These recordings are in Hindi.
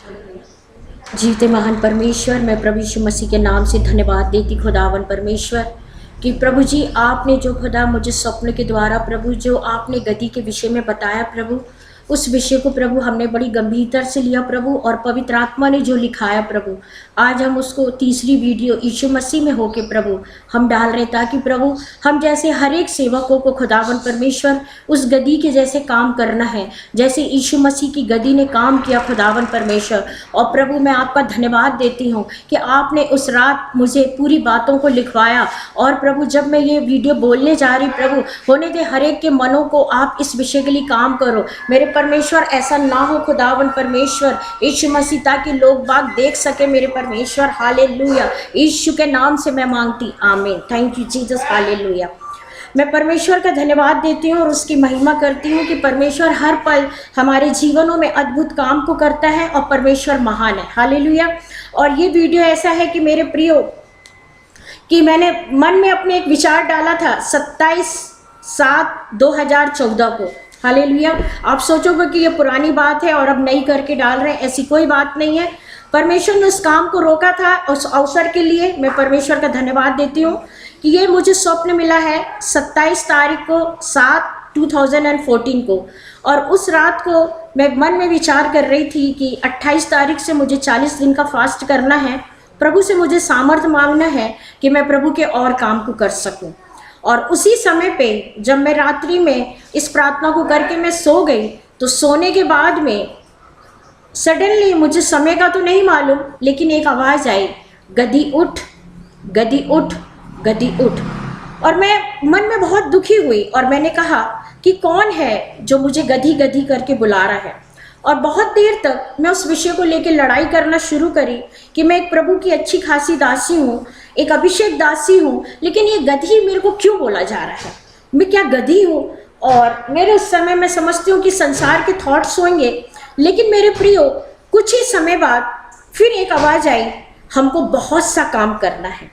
जीते महान परमेश्वर, मैं प्रभु यीशु मसीह के नाम से धन्यवाद देती खुदावन परमेश्वर कि प्रभु जी आपने जो खुदा मुझे स्वप्न के द्वारा प्रभु जो आपने गति के विषय में बताया प्रभु, उस विषय को प्रभु हमने बड़ी गंभीरता से लिया प्रभु, और पवित्र आत्मा ने जो लिखाया प्रभु, आज हम उसको तीसरी वीडियो यीशु मसीह में होके प्रभु हम डाल रहे, ताकि प्रभु हम जैसे हर एक सेवकों को खुदावन परमेश्वर उस गदी के जैसे काम करना है, जैसे यीशु मसीह की गदी ने काम किया खुदावन परमेश्वर। और प्रभु मैं आपका धन्यवाद देती हूँ कि आपने उस रात मुझे पूरी बातों को लिखवाया, और प्रभु जब मैं ये वीडियो बोलने जा रही प्रभु, होने दे हर एक के मनों को आप इस विषय के लिए काम करो मेरे परमेश्वर, ऐसा ना हो खुदावन परमेश्वर यीशु मसीह, ताकि लोग बाग देख सके मेरे परमेश्वर। हालेलुया, यीशु के नाम से मैं मांगती, आमीन। Thank you Jesus, hallelujah. मैं परमेश्वर का धन्यवाद देती हूँ और उसकी महिमा करती हूँ कि परमेश्वर हर पल हमारे जीवनों में अद्भुत काम को करता है और परमेश्वर महान है। हालेलुया। और ये वीडियो ऐसा है कि मेरे प्रियो कि मैंने मन में अपने एक विचार डाला था 27/7/2014 को। हालेलुया। आप सोचोगे कि ये पुरानी बात है और अब नई करके डाल रहे हैं, ऐसी कोई बात नहीं है। परमेश्वर ने उस काम को रोका था, उस अवसर के लिए मैं परमेश्वर का धन्यवाद देती हूँ कि ये मुझे स्वप्न मिला है 27/7/2014 को। और उस रात को मैं मन में विचार कर रही थी कि 28 तारीख से मुझे 40 दिन का फास्ट करना है। प्रभु से मुझे सामर्थ्य मांगना है कि मैं प्रभु के और काम को कर सकूं। और उसी समय पे जब मैं रात्रि में इस प्रार्थना को करके मैं सो गई, तो सोने के बाद में सडनली मुझे समय का तो नहीं मालूम, लेकिन एक आवाज़ आई, गदी उठ, गदी उठ, गदी उठ। और मैं मन में बहुत दुखी हुई और मैंने कहा कि कौन है जो मुझे गधी गधी करके बुला रहा है। और बहुत देर तक मैं उस विषय को लेकर लड़ाई करना शुरू करी कि मैं एक प्रभु की अच्छी खासी दासी हूँ, एक अभिषेक दासी हूँ, लेकिन ये गधी मेरे को क्यों बोला जा रहा है, मैं क्या गधी हूँ। और मेरे उस समय मैं समझती हूँ कि संसार के थॉट्स होंगे, लेकिन मेरे प्रियो कुछ ही समय बाद फिर एक आवाज़ आई, हमको बहुत सा काम करना है,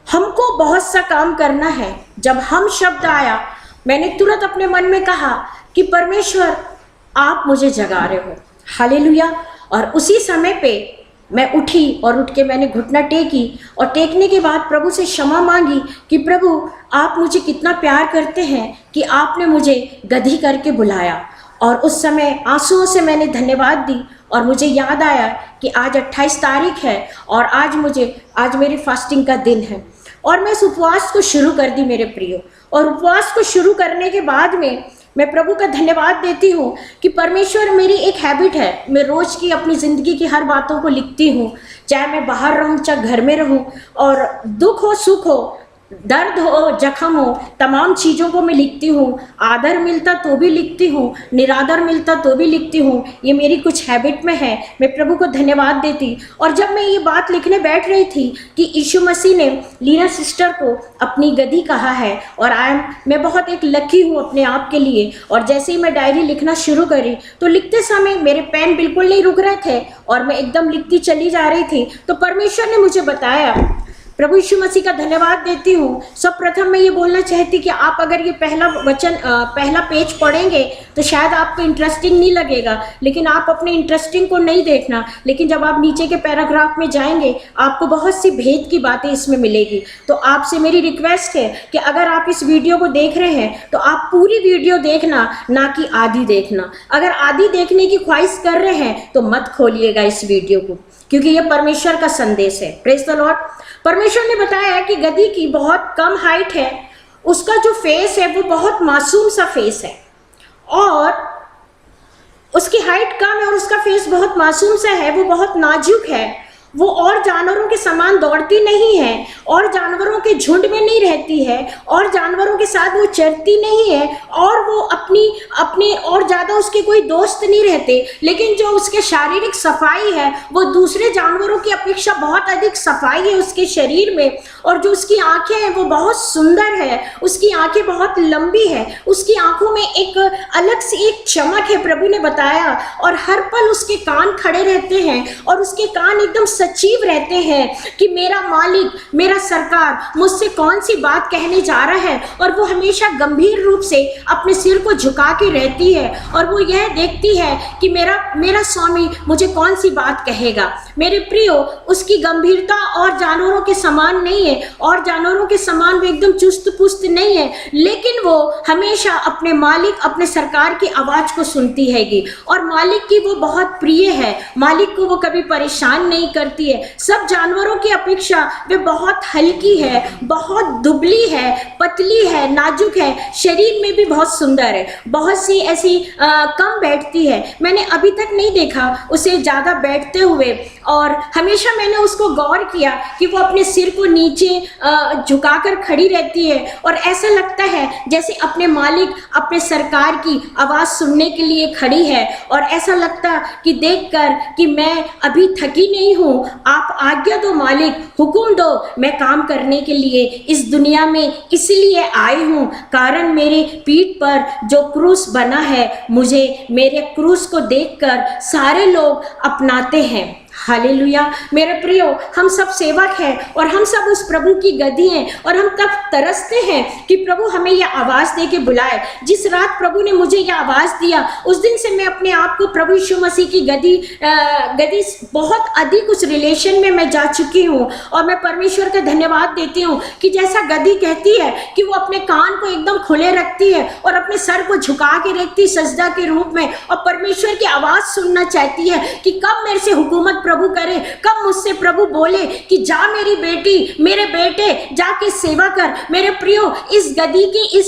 हमको बहुत सा काम करना है। जब हम शब्द आया, मैंने तुरंत अपने मन में कहा कि परमेश्वर आप मुझे जगा रहे हो। हालेलुया। और उसी समय पे मैं उठी और उठ के मैंने घुटना टेकी, और टेकने के बाद प्रभु से क्षमा मांगी कि प्रभु आप मुझे कितना प्यार करते हैं कि आपने मुझे गधी करके बुलाया। और उस समय आंसुओं से मैंने धन्यवाद दी, और मुझे याद आया कि आज 28 तारीख है और आज मेरी फास्टिंग का दिन है। और मैं इस उपवास को शुरू कर दी मेरे प्रियो। और उपवास को शुरू करने के बाद में मैं प्रभु का धन्यवाद देती हूँ कि परमेश्वर, मेरी एक हैबिट है, मैं रोज़ की अपनी ज़िंदगी की हर बातों को लिखती हूँ, चाहे मैं बाहर रहूँ चाहे घर में रहूँ, और दुख हो सुख हो, दर्द हो जख्म हो, तमाम चीज़ों को मैं लिखती हूँ। आदर मिलता तो भी लिखती हूँ, निरादर मिलता तो भी लिखती हूँ। ये मेरी कुछ हैबिट में है। मैं प्रभु को धन्यवाद देती। और जब मैं ये बात लिखने बैठ रही थी कि यीशु मसीह ने लीना सिस्टर को अपनी गधी कहा है, और मैं बहुत एक लकी हूँ अपने आप के लिए। और जैसे ही मैं डायरी लिखना शुरू करी, तो लिखते समय मेरे पेन बिल्कुल नहीं रुक रहे थे और मैं एकदम लिखती चली जा रही थी। तो परमेश्वर ने मुझे बताया, प्रभु यीशु मसीह का धन्यवाद देती हूँ। सब प्रथम मैं ये बोलना चाहती कि आप अगर ये पहला पेज पढ़ेंगे तो शायद आपको इंटरेस्टिंग नहीं लगेगा, लेकिन आप अपने इंटरेस्टिंग को नहीं देखना, लेकिन जब आप नीचे के पैराग्राफ में जाएंगे आपको बहुत सी भेद की बातें इसमें मिलेगी। तो आपसे मेरी रिक्वेस्ट है कि अगर आप इस वीडियो को देख रहे हैं तो आप पूरी वीडियो देखना, ना कि आधी देखना। अगर आधी देखने की ख्वाहिश कर रहे हैं तो मत खोलिएगा इस वीडियो को, क्योंकि यह परमेश्वर का संदेश है। Praise the Lord. परमेश्वर ने बताया कि गधी की बहुत कम हाइट है, उसका जो फेस है वो बहुत मासूम सा फेस है, और उसकी हाइट कम है और उसका फेस बहुत मासूम सा है, वो बहुत नाजुक है, वो और जानवरों के समान दौड़ती नहीं है, और जानवरों के झुंड में नहीं रहती है, और जानवरों के साथ वो चरती नहीं है, और वो अपने और ज़्यादा उसके कोई दोस्त नहीं रहते। लेकिन जो उसके शारीरिक सफाई है वो दूसरे जानवरों की अपेक्षा बहुत अधिक सफाई है उसके शरीर में। और जो उसकी आंखें हैं वो बहुत सुंदर है, उसकी आंखें बहुत लंबी है, उसकी आंखों में एक अलग सी एक चमक है, प्रभु ने बताया। और हर पल उसके कान खड़े रहते हैं, और उसके कान एकदम सचिव रहते हैं कि मेरा मेरा सरकार मुझसे कौन सी बात कहने जा रहा है, और वो हमेशा गंभीर रूप से अपने सिर को झुका के रहती है और वो यह देखती है कि मेरा स्वामी मुझे कौन सी बात कहेगा। मेरे प्रियो, उसकी गंभीरता और जानवरों के समान नहीं है, और जानवरों के समान वो एकदम चुस्त पुस्त नहीं है, लेकिन वो हमेशा अपने मालिक, अपने सरकार की आवाज को सुनती हैगी, और मालिक की वो बहुत प्रिय है। मालिक को वो कभी परेशान नहीं करती है। सब जानवरों की अपेक्षा वे बहुत हल्की है, बहुत दुबली है, पतली है, नाजुक है, शरीर में भी बहुत सुंदर है, बहुत सी ऐसी कम बैठती है। मैंने अभी तक नहीं देखा उसे ज़्यादा बैठते हुए, और हमेशा मैंने उसको गौर किया कि वो अपने सिर को नीचे झुकाकर खड़ी रहती है, और ऐसा लगता है जैसे अपने मालिक, अपने सरकार की आवाज़ सुनने के लिए खड़ी है। और ऐसा लगता कि देखकर कि मैं अभी थकी नहीं हूँ, आप आज्ञा दो मालिक, हुक्म दो, मैं काम करने के लिए इस दुनिया में इसलिए आई हूँ, कारण मेरे पीठ पर जो क्रूस बना है, मुझे मेरे क्रूस को देखकर सारे लोग अपनाते हैं। हालेलुया। मेरे प्रियो, हम सब सेवक हैं और हम सब उस प्रभु की गद्दी हैं, और हम तब तरसते हैं कि प्रभु हमें यह आवाज़ दे के बुलाए। जिस रात प्रभु ने मुझे यह आवाज़ दिया, उस दिन से मैं अपने आप को प्रभु यीशु मसीह की गद्दी बहुत अधिक उस रिलेशन में मैं जा चुकी हूँ, और मैं परमेश्वर का धन्यवाद देती हूँ कि जैसा गद्दी कहती है कि वो अपने कान को एकदम खुले रखती है और अपने सर को झुका के रखती सजदा के रूप में, और परमेश्वर की आवाज़ सुनना चाहती है कि कब मेरे से हुकूमत प्रभु करे, कब मुझसे प्रभु बोले कि जा मेरी बेटी, मेरे बेटे, जाके सेवा कर। मेरे प्रियो, इस गद्दी की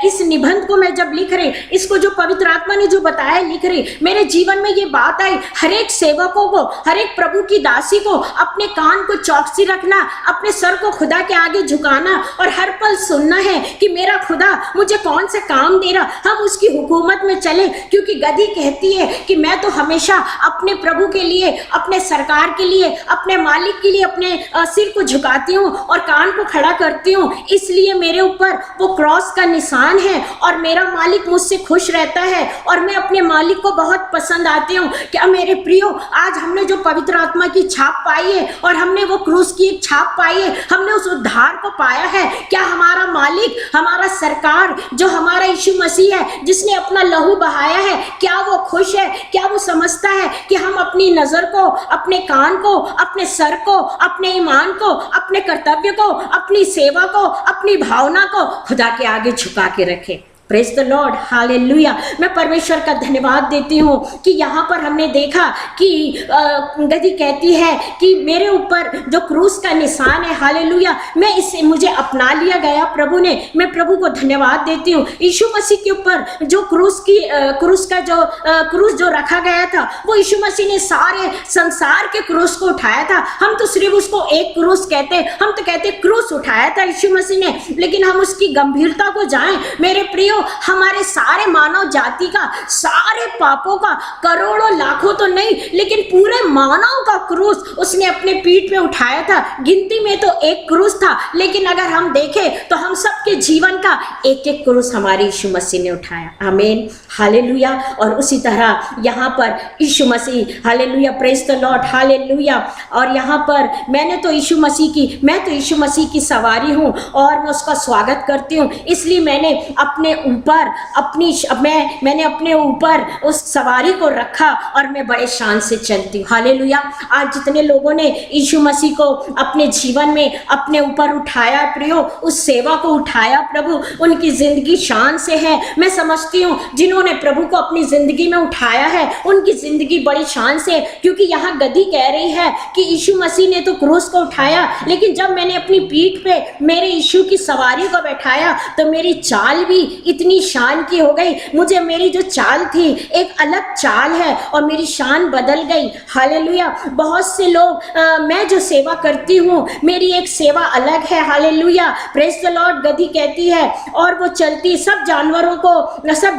इस निबंध को मैं जब लिख रही, इसको जो पवित्र आत्मा ने जो बताया लिख रही, मेरे जीवन में ये बात आई, हर एक सेवकों को, हर एक प्रभु की दासी को अपने कान को चौकसी रखना, अपने सर को खुदा के आगे झुकाना, और हर पल सुनना है कि मेरा खुदा मुझे कौन सा काम दे रहा, हम उसकी हुकूमत में चले। क्योंकि गद्दी कहती है कि मैं तो हमेशा अपने प्रभु के लिए, अपने सरकार के लिए, अपने मालिक के लिए अपने सिर को झुकाती हूँ और कान को खड़ा करती हूँ, इसलिए मेरे ऊपर वो क्रॉस का निशान है, और मेरा मालिक मुझसे खुश रहता है, और मैं अपने मालिक को बहुत पसंद आती हूँ। क्या मेरे प्रियो, आज हमने जो पवित्र आत्मा की छाप पाई है, और हमने वो क्रूस की एक छाप पाई है, हमने उस उद्धार को पाया है, क्या हमारा मालिक, हमारा सरकार, जो हमारा यीशु मसीह है, जिसने अपना लहू बहाया है, क्या वो खुश है? क्या वो समझता है कि हम अपनी नजर को, अपने कान को, अपने सर को, अपने ईमान को, अपने कर्तव्य को, अपनी सेवा को, अपनी भावना को खुदा के आगे झुका के रखें? Praise the Lord, hallelujah. मैं परमेश्वर का धन्यवाद देती हूँ कि यहाँ पर हमने देखा कि गद्दी कहती है कि मेरे ऊपर जो क्रूस का निशान है, हालेलुया, मैं इससे मुझे अपना लिया गया प्रभु ने। मैं प्रभु को धन्यवाद देती हूँ। यीशु मसीह के ऊपर जो क्रूस जो रखा गया था, वो यीशु मसीह ने सारे संसार के क्रूस को उठाया था। हम तो सिर्फ उसको एक क्रूस कहते, हम तो कहते क्रूस उठाया था यीशु मसीह ने, लेकिन हम उसकी गंभीरता को जाएं मेरे प्रियो, हमारे सारे मानव जाति का, सारे पापों का, करोड़ों लाखों तो नहीं, लेकिन पूरे मानव का क्रूस उसने अपने पीठ पे उठाया था। गिनती में तो एक क्रूस था, लेकिन अगर हम देखें तो हम सबके जीवन का एक एक क्रूस हमारे यीशु मसीह ने उठाया। आमीन, हालेलुया। और उसी तरह यहाँ पर यीशु मसीह, hallelujah, praise the Lord, hallelujah. और यहाँ पर मैं तो यीशु मसीह की सवारी हूँ, और मैं उसका स्वागत करती हूँ। इसलिए मैंने अपने ऊपर उस सवारी को रखा, और मैं बड़े शान से चलती हूँ। हालेलुया। आज जितने लोगों ने यीशु मसीह को अपने जीवन में अपने ऊपर उठाया प्रियो, उस सेवा को उठाया प्रभु, उनकी जिंदगी शान से है। मैं समझती हूँ जिन्होंने प्रभु को अपनी जिंदगी में उठाया है, उनकी जिंदगी बड़ी शान से, क्योंकि यहाँ गद्दी कह रही है कि यीशु मसीह ने तो क्रूस को उठाया, लेकिन जब मैंने अपनी पीठ पे मेरे यीशु की सवारी को बैठाया तो मेरी चाल भी इतनी शान की हो गई। मुझे मेरी जो चाल थी एक अलग चाल है, और मेरी शान बदल गई। हालेलुया। बहुत से लोग, मैं जो सेवा करती हूँ मेरी एक सेवा अलग है। Hallelujah, praise the Lord. गद्दी कहती है, और वो चलती सब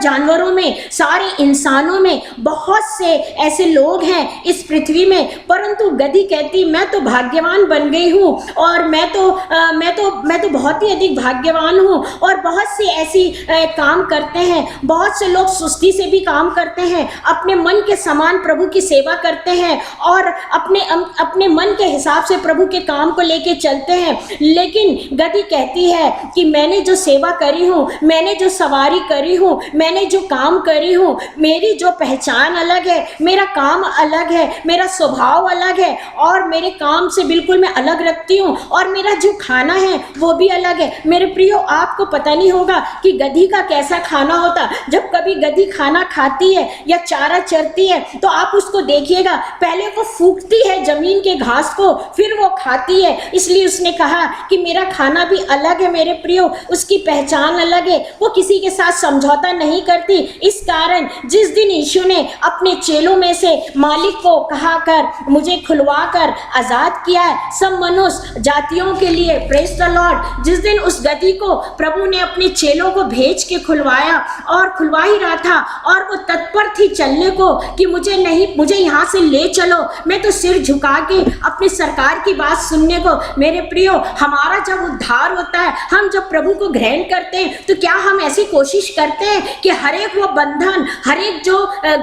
जानवरों में, सारे इंसानों में बहुत से ऐसे लोग हैं इस पृथ्वी में, परंतु गद्दी कहती मैं तो भाग्यवान बन गई हूँ, और मैं तो बहुत ही अधिक भाग्यवान हूँ। और बहुत सी ऐसी काम करते हैं, बहुत से लोग सुस्ती से भी काम करते हैं, अपने मन के समान प्रभु की सेवा करते हैं, और अपने मन के हिसाब से प्रभु के काम को लेके चलते हैं। लेकिन गधी कहती है कि मैंने जो सेवा करी हूँ, मैंने जो सवारी करी हूँ, मैंने जो काम करी हूँ, मेरी जो पहचान अलग है, मेरा काम अलग है, मेरा स्वभाव अलग है और मेरे काम से बिल्कुल मैं अलग रखती हूँ और मेरा जो खाना है वो भी अलग है। मेरे प्रियो, आपको पता नहीं होगा कि गधी का कैसा खाना होता। जब कभी गधी खाना खाती है या चारा चरती है तो आप उसको देखिएगा, पहले वो फूंकती है जमीन के घास को, फिर वो खाती है। इसलिए उसने कहा कि मेरा खाना भी अलग है मेरे प्रियो, उसकी पहचान अलग है, वो किसी के साथ समझौता नहीं करती। इस कारण जिस दिन यीशु ने अपने चेलों में से मालिक को कहा कर मुझे खुलवा कर आजाद किया है सब मनुष्य जातियों के लिए, प्रेज द लॉर्ड, जिस दिन उस गधी को प्रभु ने अपने चेलों को भेज के खुलवाया और खुलवा ही रहा था और वो तत्पर थी चलने को कि मुझे यहाँ से ले चलो, मैं तो सिर झुका के अपनी सरकार की बात सुनने को। मेरे प्रियो, हमारा जब उद्धार होता है, हम जब प्रभु को ग्रहण करते हैं तो क्या हम ऐसी कोशिश करते हैं कि हर एक वो बंधन, हर एक जो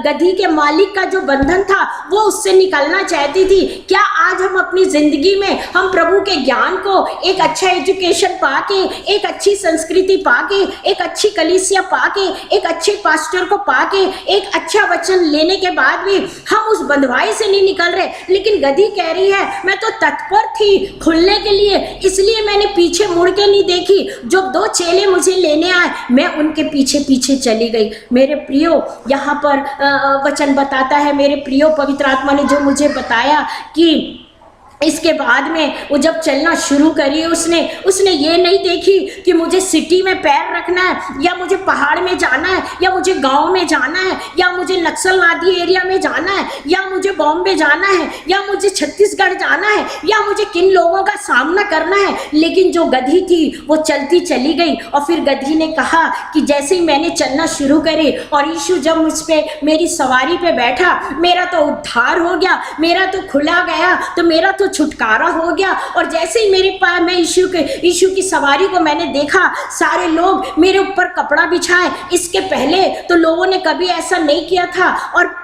गधी के मालिक का जो बंधन था वो उससे निकलना चाहती थी? क्या आज हम अपनी जिंदगी में हम प्रभु के ज्ञान को, एक अच्छा एजुकेशन पाके, एक अच्छी संस्कृति पाके, एक अच्छी कलीसिया पाके, एक अच्छे पास्टर को पाके, एक अच्छा वचन लेने के बाद भी हम उस बंधुआई से नहीं निकल रहे? लेकिन गधी कह रही है मैं तो तत्पर थी खुलने के लिए, इसलिए मैंने पीछे मुड़ के नहीं देखी। जो दो चेले मुझे लेने आए मैं उनके पीछे पीछे चली गई। मेरे प्रियो, यहाँ पर वचन बताता है, मेरे प्रियो, पवित्र आत्मा ने जो मुझे बताया कि इसके बाद में वो जब चलना शुरू करी, उसने ये नहीं देखी कि मुझे सिटी में पैर रखना है या मुझे पहाड़ में जाना है या मुझे गांव में जाना है या मुझे नक्सलवादी एरिया में जाना है या मुझे बॉम्बे जाना है या मुझे छत्तीसगढ़ जाना है या मुझे किन लोगों का सामना करना है। लेकिन जो गधी थी वो चलती चली गई और फिर गधी ने कहा कि जैसे ही मैंने चलना शुरू करे और यीशु जब मुझ पर मेरी सवारी पे बैठा, मेरा तो उद्धार हो गया, मेरा तो खुला गया, तो मेरा तो छुटकारा हो गया। और जैसे ही मेरे पास मैं यीशु की सवारी को मैंने देखा, सारे लोग मेरे ऊपर कपड़ा बिछाए। इसके पहले तो लोगों ने कभी ऐसा नहीं किया था और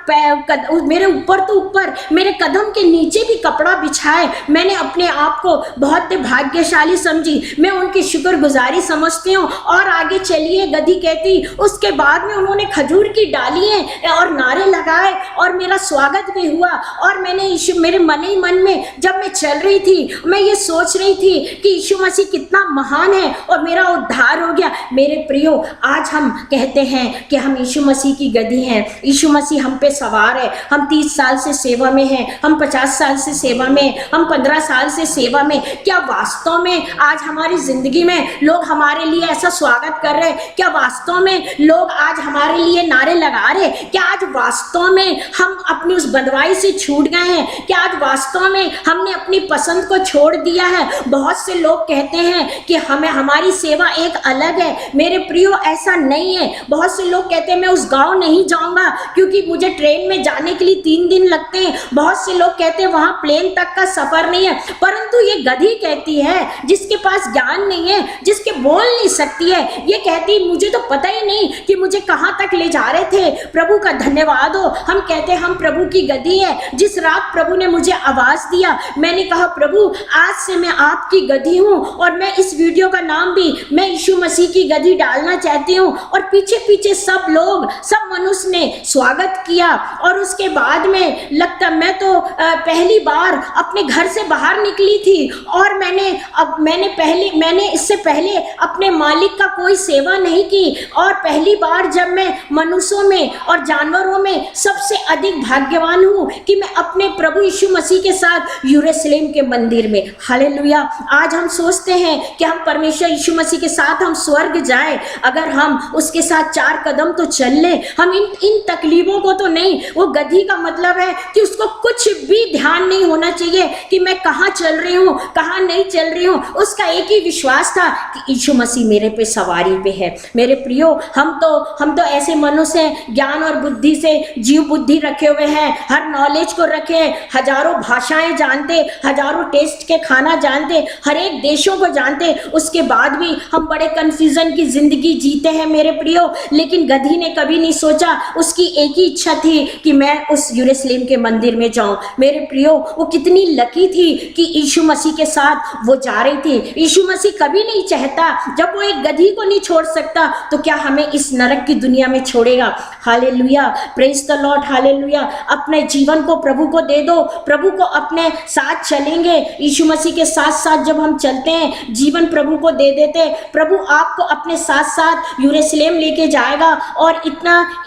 मेरे ऊपर तो ऊपर मेरे कदम के नीचे भी कपड़ा बिछाए। मैंने अपने आप को बहुत भाग्यशाली समझी, मैं उनकी शुक्रगुजारी समझती हूँ। और आगे चलिए, गधी कहती, उसके बाद में उन्होंने खजूर की डालियां और नारे लगाए और मेरा स्वागत भी हुआ। और मैंने यीशु, मेरे मन ही मन में जब मैं चल रही थी, मैं ये सोच रही थी कि यीशु मसीह कितना महान है और मेरा उद्धार हो गया। मेरे प्रियो, आज हम कहते हैं कि हम यीशु मसीह की गधी हैं, यीशु मसीह हम पे सवार है। हम 30 साल से सेवा में हैं, हम 50 साल से सेवा में, हम 15 साल से सेवा में। क्या वास्तव में आज हमारी जिंदगी में लोग हमारे लिए ऐसा स्वागत कर रहे हैं? क्या वास्तव में लोग आज हमारे लिए नारे लगा रहे? क्या आज वास्तव में हम अपनी उस बंधुआई से छूट गए हैं? क्या आज वास्तव में हमने अपनी पसंद को छोड़ दिया है? बहुत से लोग कहते हैं कि हमारी सेवा एक अलग है। मेरे प्रियो, ऐसा नहीं है। बहुत से लोग कहते हैं मैं उस गांव नहीं जाऊंगा क्योंकि मुझे ट्रेन में जाने के लिए 3 दिन लगते हैं। बहुत से लोग कहते हैं वहां प्लेन तक का सफर नहीं है। परंतु ये गधी कहती है, जिसके पास ज्ञान नहीं है, जिसके बोल नहीं सकती है, ये कहती मुझे तो पता ही नहीं कि मुझे कहां तक ले जा रहे थे। प्रभु का धन्यवाद हो। हम कहते हैं हम प्रभु की गधी है। जिस रात प्रभु ने मुझे आवाज दिया, मैंने कहा प्रभु आज से मैं आपकी गधी हूँ और मैं इस वीडियो का नाम भी मैं यीशु मसीह की गधी डालना चाहती हूँ। और पीछे पीछे सब लोग, सब मनुष्य ने स्वागत किया। और उसके बाद में लगता मैं तो पहली बार अपने घर से बाहर निकली थी और मैंने इससे पहले अपने मालिक का कोई सेवा नहीं की। और पहली बार जब मैं मनुष्यों में और जानवरों में सबसे अधिक भाग्यवान हूँ कि मैं अपने प्रभु यीशु मसीह के साथ यरूशलेम के मंदिर में, हालेलुया। आज हम सोचते हैं कि हम परमेश्वर यीशु मसीह के साथ हम स्वर्ग जाएं, अगर हम उसके साथ 4 कदम तो चल ले। हम इन तकलीफों को तो नहीं। वो गधी का मतलब है कि उसको कुछ भी ध्यान नहीं होना चाहिए कि मैं कहाँ चल रही हूँ, कहाँ नहीं चल रही हूँ। उसका एक ही विश्वास था कि यीशु मसीह मेरे पे सवारी पे है। मेरे प्रियो, हम तो ऐसे मनुष्य हैं, ज्ञान और बुद्धि से जीव बुद्धि रखे हुए हैं, हर नॉलेज को रखे, हजारों भाषाएं जानते, हजारों टेस्ट के खाना जानते, हर एक देशों को जानते, उसके बाद भी हम बड़े कंफ्यूजन की जिंदगी जीते हैं मेरे प्रियो। लेकिन गधी ने कभी नहीं सोचा, उसकी एक ही इच्छा थी थी कि मैं उस यरूशलेम के मंदिर में जाऊं। मेरे प्रियो, वो कितनी लकी थी कि यीशु मसीह के साथ वो जा रही थी। यीशु मसीह कभी नहीं चाहता, जब वो एक गधी को नहीं छोड़ सकता तो क्या हमें इस नरक की दुनिया में छोड़ेगा। Hallelujah, praise the Lord, hallelujah. अपने जीवन को प्रभु को दे दो, प्रभु को अपने साथ चलेंगे। यीशु मसीह के साथ साथ जब हम चलते हैं, जीवन प्रभु को दे देते, प्रभु आपको अपने साथ साथ यरूशलेम लेके जाएगा। और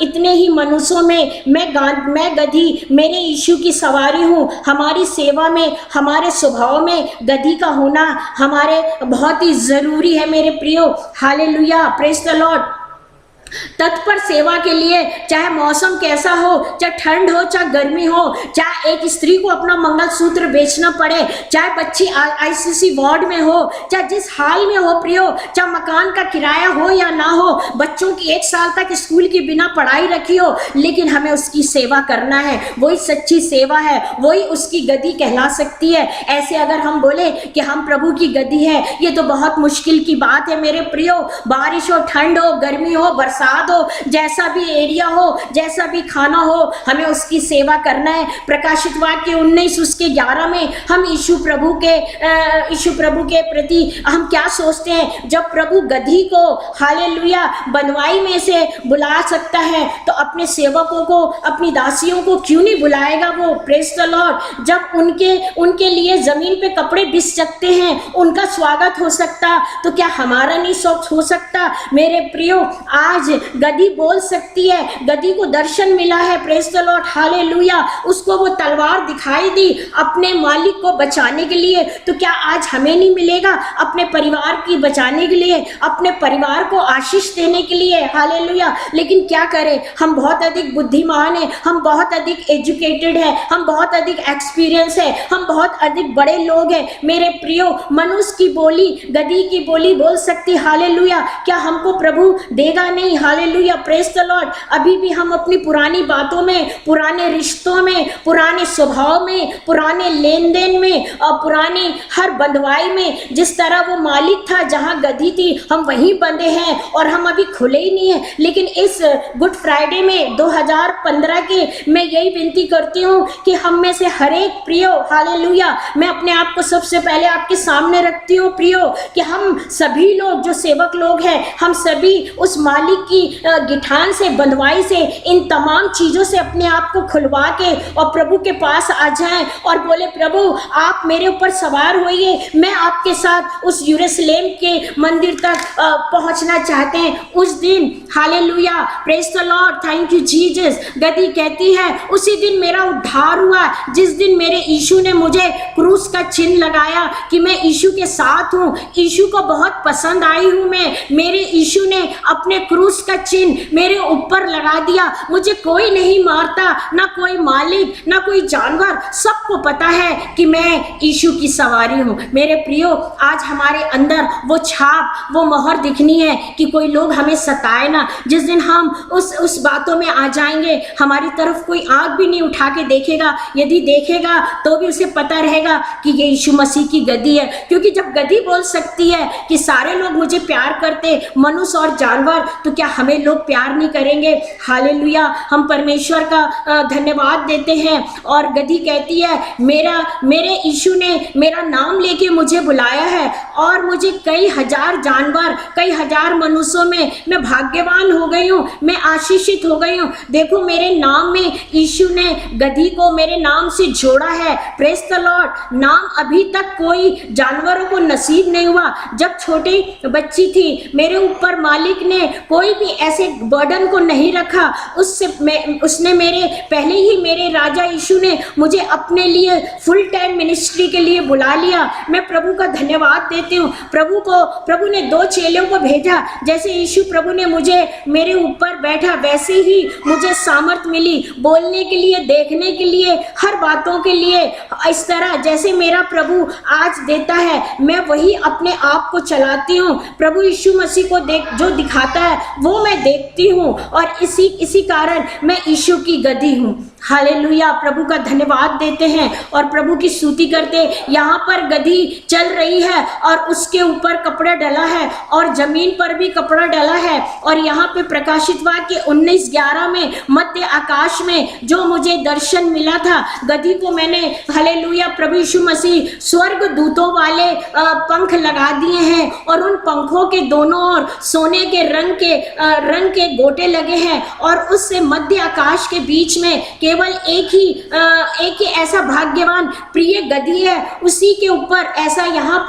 इतने ही मनुष्यों में मैं गधी, मेरे यीशु की सवारी हूँ। हमारी सेवा में, हमारे स्वभाव में गधी का होना हमारे बहुत ही जरूरी है मेरे प्रियो। Hallelujah, praise the Lord. तत्पर सेवा के लिए, चाहे मौसम कैसा हो, चाहे ठंड हो, चाहे गर्मी हो, चाहे एक स्त्री को अपना मंगलसूत्र बेचना पड़े, चाहे बच्ची आईसीसी वार्ड में हो, चाहे जिस हाल में हो प्रियो, चाहे मकान का किराया हो या ना हो, बच्चों की 1 साल तक स्कूल की बिना पढ़ाई रखी हो, लेकिन हमें उसकी सेवा करना है। वही सच्ची सेवा है, वही उसकी गद्दी कहला सकती है। ऐसे अगर हम बोले कि हम प्रभु की गद्दी है, ये तो बहुत मुश्किल की बात है मेरे प्रियो। बारिश हो, ठंड हो, गर्मी हो, बरसात हो, जैसा भी एरिया हो, जैसा भी खाना हो, हमें उसकी सेवा करना है। प्रकाशित वाक्य 19:11 में हम यीशु प्रभु के प्रति हम क्या सोचते हैं। जब प्रभु गधी को, हालेलुया, बंधुआई में से बुला सकता है तो अपने सेवकों को, अपनी दासियों को क्यों नहीं बुलाएगा वो। Praise the Lord. जब उनके लिए जमीन पे कपड़े बिछ सकते हैं, उनका स्वागत हो सकता, तो क्या हमारा नहीं शौक हो सकता। मेरे प्रियो, आज गधी बोल सकती है, गधी को दर्शन मिला है, प्रेज द लॉर्ड, हालेलुया। उसको वो तलवार दिखाई दी अपने मालिक को बचाने के लिए, तो क्या आज हमें नहीं मिलेगा अपने परिवार की बचाने के लिए, अपने परिवार को आशीष देने के लिए। हालेलुया। लेकिन क्या करें, हम बहुत अधिक बुद्धिमान हैं, हम बहुत अधिक एजुकेटेड हैं, हम बहुत अधिक एक्सपीरियंस है, हम बहुत अधिक बड़े लोग हैं। मेरे प्रियो, मनुष्य की बोली, गधी की बोली बोल सकती, हालेलुया, क्या हमको प्रभु देगा नहीं। Hallelujah, praise the Lord. अभी भी हम अपनी पुरानी बातों में, पुराने रिश्तों में, पुराने स्वभाव में, पुराने लेन देन में और पुरानी हर बंधुआई में, जिस तरह वो मालिक था जहां गधी थी, हम वहीं बंधे हैं और हम अभी खुले ही नहीं है। लेकिन इस गुड फ्राइडे में 2015 के मैं यही विनती करती हूँ कि हम में से हर एक प्रियो, हालेलुया, मैं अपने आप को सबसे पहले आपके सामने रखती हूँ प्रियो, कि हम सभी लोग जो सेवक लोग हैं, हम सभी उस मालिक की गिठान से, बंधुआई से, इन तमाम चीजों से अपने आप को खुलवा के और प्रभु के पास आ जाएं और बोले, प्रभु आप मेरे ऊपर सवार होइए, मैं आपके साथ उस यरूशलेम के मंदिर तक पहुंचना चाहते हैं उस दिन। Hallelujah, praise the Lord, thank you Jesus. गधी कहती है, उसी दिन मेरा उद्धार हुआ जिस दिन मेरे यीशु ने मुझे क्रूस का चिन्ह लगाया कि मैं यीशु के साथ हूँ, यीशु को बहुत पसंद आई हूँ मैं। मेरे यीशु ने अपने क्रूस का चिन्ह मेरे ऊपर लगा दिया। मुझे कोई नहीं मारता, ना कोई मालिक, ना कोई जानवर, सबको पता है कि मैं यीशु की सवारी हूँ। मेरे प्रियो, आज हमारे अंदर वो छाप, वो मोहर दिखनी है कि कोई लोग हमें सताए ना। जिस दिन हम उस बातों में आ जाएंगे, हमारी तरफ कोई आंख भी नहीं उठा के देखेगा, यदि देखेगा तो भी उसे पता रहेगा कि ये यीशु मसीह की गद्दी है। क्योंकि जब गद्दी बोल सकती है कि सारे लोग मुझे प्यार करते, मनुष्य और जानवर, तो क्या हमें लोग प्यार नहीं करेंगे। हालेलुया, हम परमेश्वर का धन्यवाद देते हैं। और गधी कहती है, मेरे यीशु ने मेरा नाम लेके मुझे बुलाया है और मुझे कई हजार जानवर, कई हजार मनुष्यों में मैं भाग्यवान हो गई हूँ, मैं आशीषित हो गई हूँ। देखो, मेरे नाम में यीशु ने गधी को मेरे नाम से जोड़ा है। Praise the Lord. नाम अभी तक कोई जानवरों को नसीब नहीं हुआ। जब छोटी बच्ची थी, मेरे ऊपर मालिक ने कोई भी ऐसे बर्डन को नहीं रखा। उसने पहले ही मेरे राजा यीशु ने मुझे अपने लिए फुल टाइम मिनिस्ट्री के लिए बुला लिया। मैं प्रभु का धन्यवाद देती हूँ। प्रभु ने 2 चेलों को भेजा। जैसे यीशु प्रभु ने मेरे ऊपर बैठा, वैसे ही मुझे सामर्थ मिली बोलने के लिए, देखने के लिए, हर बातों के लिए। इस तरह जैसे मेरा प्रभु आज देता है, मैं वही अपने आप को चलाती हूँ। प्रभु यीशु मसीह को जो दिखाता है वो मैं देखती हूँ, और इसी कारण मैं यीशु की गदही हूँ। हालेलुया, प्रभु का धन्यवाद देते हैं और प्रभु की स्तुति करते। यहाँ पर गदही चल रही है और उसके ऊपर कपड़ा डला है और जमीन पर भी कपड़ा डला है। और यहाँ पे प्रकाशित वाक्य 19:11 में मध्य आकाश में जो मुझे दर्शन मिला था, गदही को मैंने, हालेलुया, प्रभु यीशु मसीह स्वर्ग दूतों वाले पंख लगा दिए हैं और उन पंखों के दोनों ओर सोने के रंग के गोटे लगे हैं। और उससे मध्य आकाश के बीच में केवल एक ही ऐसा भाग्यवान प्रिय गदही है, उसी के ऊपर ऐसा यहाँ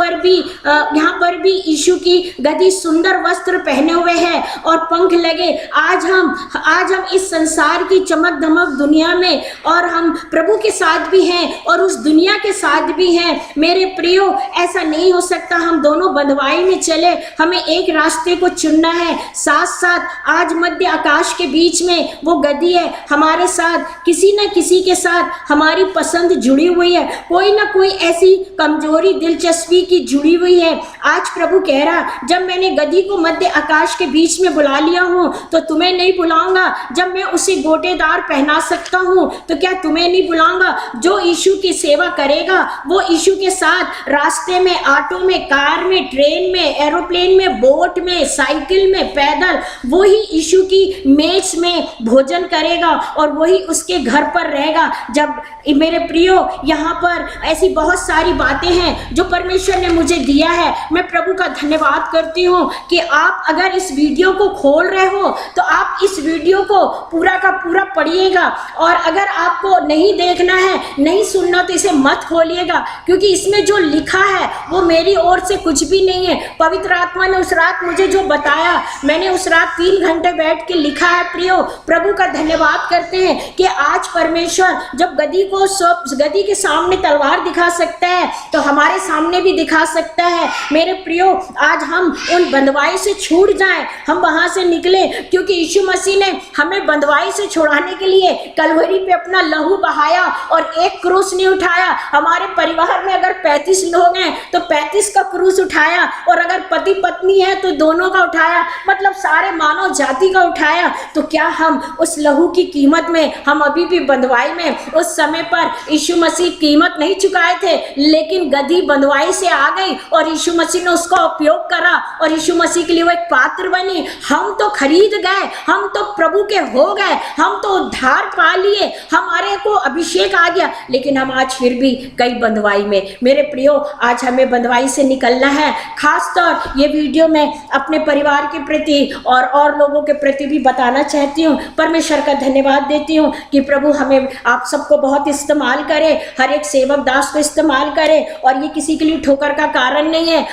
पर भी यीशु की गदही सुंदर वस्त्र पहने हुए है और पंख लगे। आज हम इस संसार की चमक धमक दुनिया में, और हम प्रभु के साथ भी हैं और उस दुनिया के साथ भी हैं। मेरे प्रियो, ऐसा नहीं हो सकता हम दोनों बंधुआई में चले, हमें एक रास्ते को चुनना है। साथ साथ आज मध्य आकाश के बीच में वो गदही है, हमारे साथ किसी न किसी के साथ हमारी पसंद जुड़ी हुई है, कोई ना कोई ऐसी कमजोरी दिलचस्पी की जुड़ी हुई है। आज प्रभु कह रहा, जब मैंने गदही को मध्य आकाश के बीच में बुला लिया हूँ तो तुम्हें नहीं बुलाऊंगा। जब मैं उसे गोटेदार पहना सकता हूँ तो क्या तुम्हें नहीं बुलाऊंगा। जो यीशु की सेवा करेगा वो यीशु के साथ रास्ते में, ऑटो में, कार में, ट्रेन में, एरोप्लेन में, बोट में, साइकिल में, पैदल, वही यीशु की मेज में भोजन करेगा और वही उसके घर पर रहेगा। जब मेरे प्रियो, यहाँ पर ऐसी बहुत सारी बातें हैं जो परमेश्वर ने मुझे दिया है। मैं प्रभु का धन्यवाद करती हूँ कि आप अगर इस वीडियो को खोल रहे हो तो आप इस वीडियो को पूरा का पूरा पढ़िएगा, और अगर आपको नहीं देखना है, नहीं सुनना, तो इसे मत खोलिएगा, क्योंकि इसमें जो लिखा है वो मेरी ओर से कुछ भी नहीं है। पवित्र आत्मा ने उस रात मुझे जो बताया, मैंने उस रात 3 घंटे बैठ के लिखा है। प्रियो, प्रभु का धन्यवाद करते हैं कि आज परमेश्वर जब गदही के सामने तलवार दिखा सकता है तो हमारे सामने भी दिखा सकता है। मेरे प्रियो, आज हम उन बंधुआई से छूट जाएं, हम वहां से निकले, क्योंकि यीशु मसीह ने हमें बंधुआई से छुड़ाने के लिए कलवरी पे अपना लहू बहाया और एक क्रूस नहीं उठाया। हमारे परिवार में अगर 35 लोग हैं तो 35 का क्रूस उठाया, और अगर पति पत्नी है तो दोनों का उठाया, मतलब सारे मानव जाति का उठाया। तो क्या हम उस लहू की कीमत में, हम अभी भी बंधुआई में, उस समय पर यीशु मसीह कीमत नहीं चुकाए थे, लेकिन गदही बंधुआई से आ गई और यीशु मसीह ने उसका उपयोग करा और यीशु मसीह के लिए वो एक पात्र बनी। हम तो खरीद गए, हम तो प्रभु के हो गए, हम तो उद्धार पा लिए, हमारे को अभिषेक आ गया, लेकिन हम आज फिर भी कई बंधुआई में। मेरे प्रियो, आज हमें बंधुआई से निकलना है। खासतौर ये वीडियो मैं अपने परिवार के प्रति और लोगों के प्रति भी बताना चाहती हूँ। परमेश्वर का धन्यवाद देती हूँ कि प्रभु हमें, आप सबको बहुत इस्तेमाल करे, हर एक सेवक दास को इस्तेमाल करे, और ये किसी के लिए ठोकर का कारण नहीं है।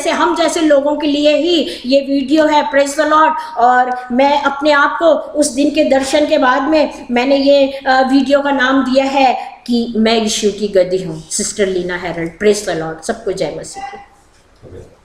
हम जैसे लोगों के लिए ही ये वीडियो है। Praise the Lord. और मैं अपने आप को उस दिन के दर्शन के बाद में मैंने ये वीडियो का नाम दिया है कि मैं यीशु की गदही हूँ। Sister Leena Herald. Praise the lord. सबको जय मसीह की।